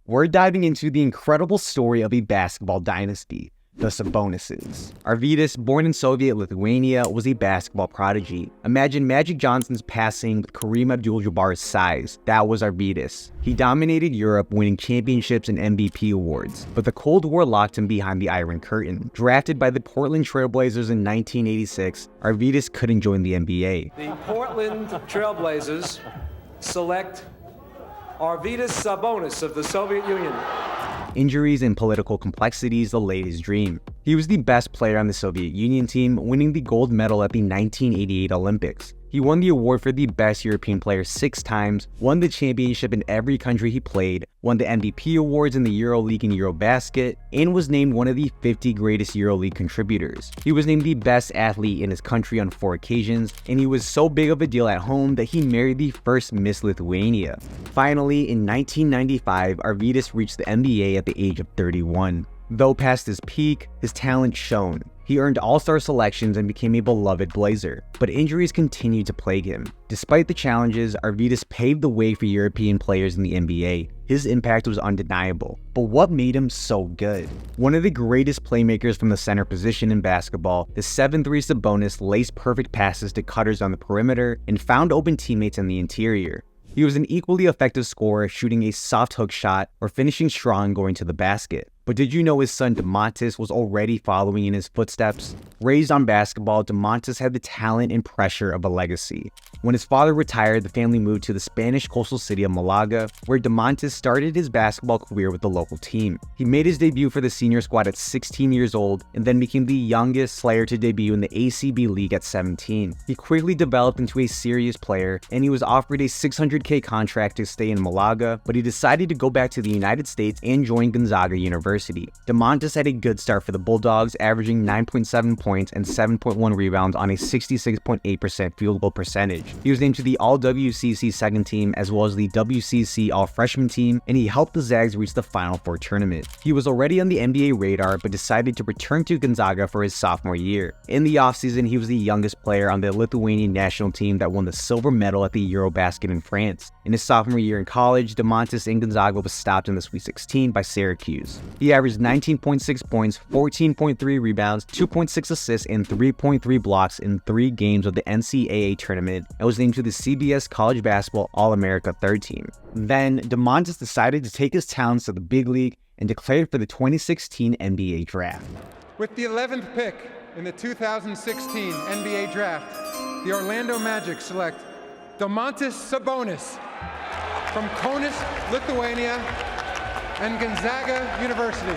We're diving into the incredible story of a basketball dynasty, the Sabonises. Arvydas, born in Soviet Lithuania, was a basketball prodigy. Imagine Magic Johnson's passing with Kareem Abdul-Jabbar's size. That was Arvydas. He dominated Europe, winning championships and MVP awards, but the Cold War locked him behind the Iron Curtain. Drafted by the Portland Trail Blazers in 1986, Arvydas couldn't join the NBA. The Portland Trail Blazers select Arvydas Sabonis of the Soviet Union. Injuries and political complexities delayed his dream. He was the best player on the Soviet Union team, winning the gold medal at the 1988 Olympics. He won the award for the best European player 6 times, won the championship in every country he played, won the MVP awards in the EuroLeague and EuroBasket, and was named one of the 50 greatest EuroLeague contributors. He was named the best athlete in his country on 4 occasions, and he was so big of a deal at home that he married the first Miss Lithuania. Finally, in 1995, Arvydas reached the NBA at the age of 31. Though past his peak, his talent shone. He earned all-star selections and became a beloved Blazer, but injuries continued to plague him. Despite the challenges, Arvydas paved the way for European players in the NBA. His impact was undeniable, but what made him so good? One of the greatest playmakers from the center position in basketball, the 7'3" Sabonis laced perfect passes to cutters on the perimeter and found open teammates in the interior. He was an equally effective scorer, shooting a soft hook shot or finishing strong going to the basket. But did you know his son Domantas was already following in his footsteps? Raised on basketball, Domantas had the talent and pressure of a legacy. When his father retired, the family moved to the Spanish coastal city of Malaga, where Domantas started his basketball career with the local team. He made his debut for the senior squad at 16 years old and then became the youngest player to debut in the ACB League at 17. He quickly developed into a serious player, and he was offered a $600K contract to stay in Malaga, but he decided to go back to the United States and join Gonzaga University. Domantas had a good start for the Bulldogs, averaging 9.7 points and 7.1 rebounds on a 66.8% field goal percentage. He was named to the All-WCC second team as well as the WCC All-Freshman team, and he helped the Zags reach the Final Four tournament. He was already on the NBA radar but decided to return to Gonzaga for his sophomore year. In the offseason, he was the youngest player on the Lithuanian national team that won the silver medal at the EuroBasket in France. In his sophomore year in college, Domantas in Gonzaga was stopped in the Sweet 16 by Syracuse. He averaged 19.6 points, 14.3 rebounds, 2.6 assists, and 3.3 blocks in 3 games of the NCAA tournament and was named to the CBS College Basketball All-America third team. Then, Domantas decided to take his talents to the big league and declared for the 2016 NBA draft. With the 11th pick in the 2016 NBA draft, the Orlando Magic select Domantas Sabonis from Kaunas, Lithuania, and Gonzaga University.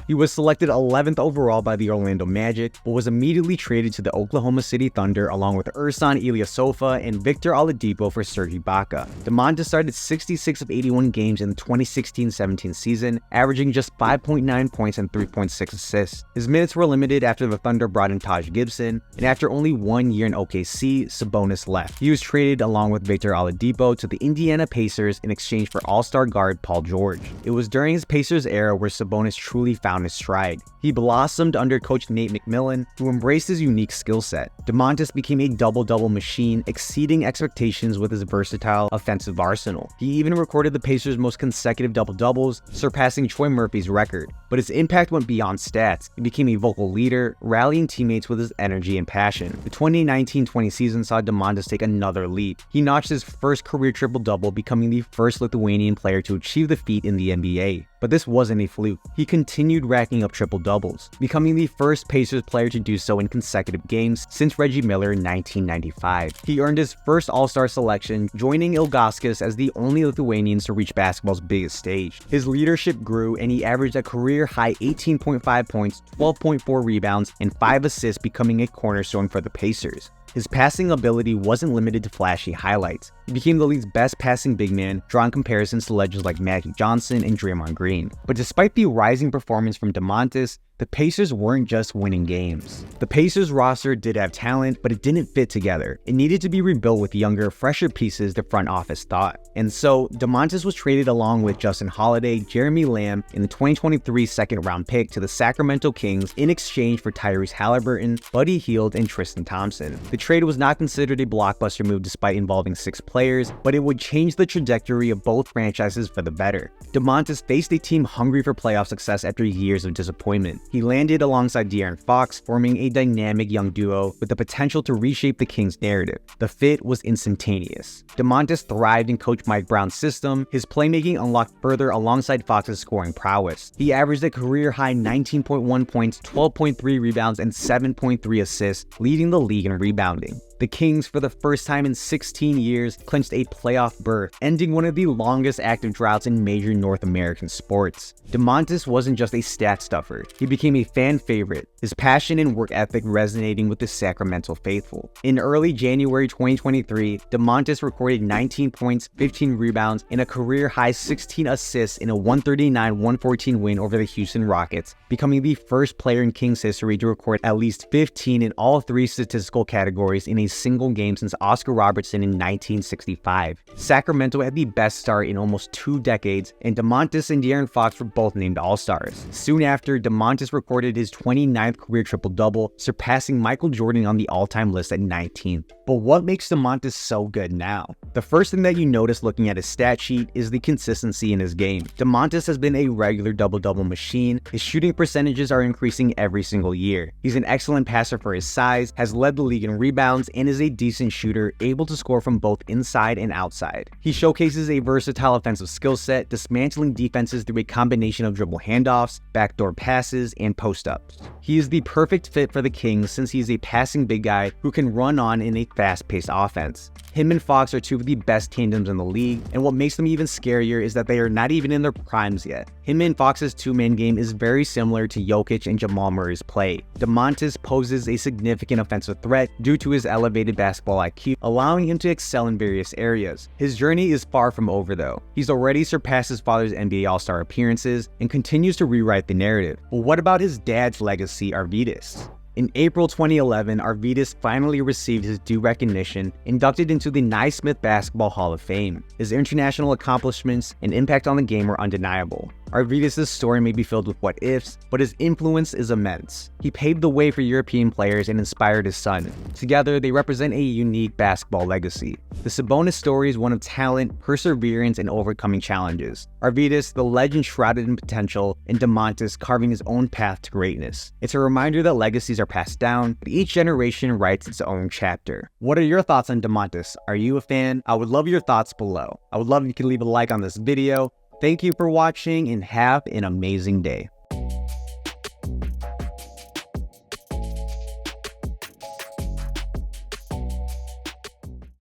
He was selected 11th overall by the Orlando Magic, but was immediately traded to the Oklahoma City Thunder along with Ersan Ilyasova and Victor Oladipo for Serge Ibaka. Domantas started 66 of 81 games in the 2016-17 season, averaging just 5.9 points and 3.6 assists. His minutes were limited after the Thunder brought in Taj Gibson, and after only 1 year in OKC, Sabonis left. He was traded along with Victor Oladipo to the Indiana Pacers in exchange for All-Star guard Paul George. It was during his Pacers era where Sabonis truly found his stride. He blossomed under coach Nate McMillan, who embraced his unique skill set. Domantas became a double-double machine, exceeding expectations with his versatile offensive arsenal. He even recorded the Pacers' most consecutive double-doubles, surpassing Troy Murphy's record. But his impact went beyond stats. He became a vocal leader, rallying teammates with his energy and passion. The 2019-20 season saw Domantas take another leap. He notched his first career triple-double, becoming the first Lithuanian player to achieve the feat in the NBA. But this wasn't a fluke. He continued racking up triple-doubles, becoming the first Pacers player to do so in consecutive games since Reggie Miller in 1995. He earned his first All-Star selection, joining Ilgauskas as the only Lithuanians to reach basketball's biggest stage. His leadership grew, and he averaged a career-high 18.5 points, 12.4 rebounds, and 5 assists, becoming a cornerstone for the Pacers. His passing ability wasn't limited to flashy highlights. He became the league's best passing big man, drawing comparisons to legends like Magic Johnson and Draymond Green. But despite the rising performance from Domantas, The Pacers weren't just winning games. The Pacers roster did have talent, but it didn't fit together. It needed to be rebuilt with younger, fresher pieces, the front office thought. And so, Domantas was traded along with Justin Holiday, Jeremy Lamb, and the 2023 second-round pick to the Sacramento Kings in exchange for Tyrese Halliburton, Buddy Hield, and Tristan Thompson. The trade was not considered a blockbuster move despite involving 6 players, but it would change the trajectory of both franchises for the better. Domantas faced a team hungry for playoff success after years of disappointment. He landed alongside De'Aaron Fox, forming a dynamic young duo with the potential to reshape the Kings' narrative. The fit was instantaneous. Domantas thrived in Coach Mike Brown's system. His playmaking unlocked further alongside Fox's scoring prowess. He averaged a career-high 19.1 points, 12.3 rebounds, and 7.3 assists, leading the league in rebounding. The Kings, for the first time in 16 years, clinched a playoff berth, ending one of the longest active droughts in major North American sports. Domantas wasn't just a stat stuffer, he became a fan favorite, his passion and work ethic resonating with the Sacramento faithful. In early January 2023, Domantas recorded 19 points, 15 rebounds, and a career-high 16 assists in a 139-114 win over the Houston Rockets, becoming the first player in Kings history to record at least 15 in all 3 statistical categories in a single game since Oscar Robertson in 1965. Sacramento had the best start in almost 2 decades, and Domantas and De'Aaron Fox were both named All-Stars. Soon after, Domantas recorded his 29th career triple-double, surpassing Michael Jordan on the all-time list at 19th. But what makes Domantas so good now? The first thing that you notice looking at his stat sheet is the consistency in his game. Domantas has been a regular double-double machine. His shooting percentages are increasing every single year. He's an excellent passer for his size, has led the league in rebounds, and is a decent shooter, able to score from both inside and outside. He showcases a versatile offensive skill set, dismantling defenses through a combination of dribble handoffs, backdoor passes, and post-ups. He is the perfect fit for the Kings since he is a passing big guy who can run on in a fast-paced offense. Him and Fox are 2 of the best tandems in the league, and what makes them even scarier is that they are not even in their primes yet. Him and Fox's two-man game is very similar to Jokic and Jamal Murray's play. Domantas poses a significant offensive threat due to his elevated basketball IQ, allowing him to excel in various areas. His journey is far from over though. He's already surpassed his father's NBA All-Star appearances and continues to rewrite the narrative. But what about his dad's legacy, Arvydas? In April 2011, Arvydas finally received his due recognition, inducted into the Naismith Basketball Hall of Fame. His international accomplishments and impact on the game are undeniable. Arvydas' story may be filled with what-ifs, but his influence is immense. He paved the way for European players and inspired his son. Together, they represent a unique basketball legacy. The Sabonis story is one of talent, perseverance, and overcoming challenges. Arvydas, the legend shrouded in potential, and Domantas carving his own path to greatness. It's a reminder that legacies are passed down, but each generation writes its own chapter. What are your thoughts on Domantas? Are you a fan? I would love your thoughts below. I would love if you could leave a like on this video. Thank you for watching and have an amazing day.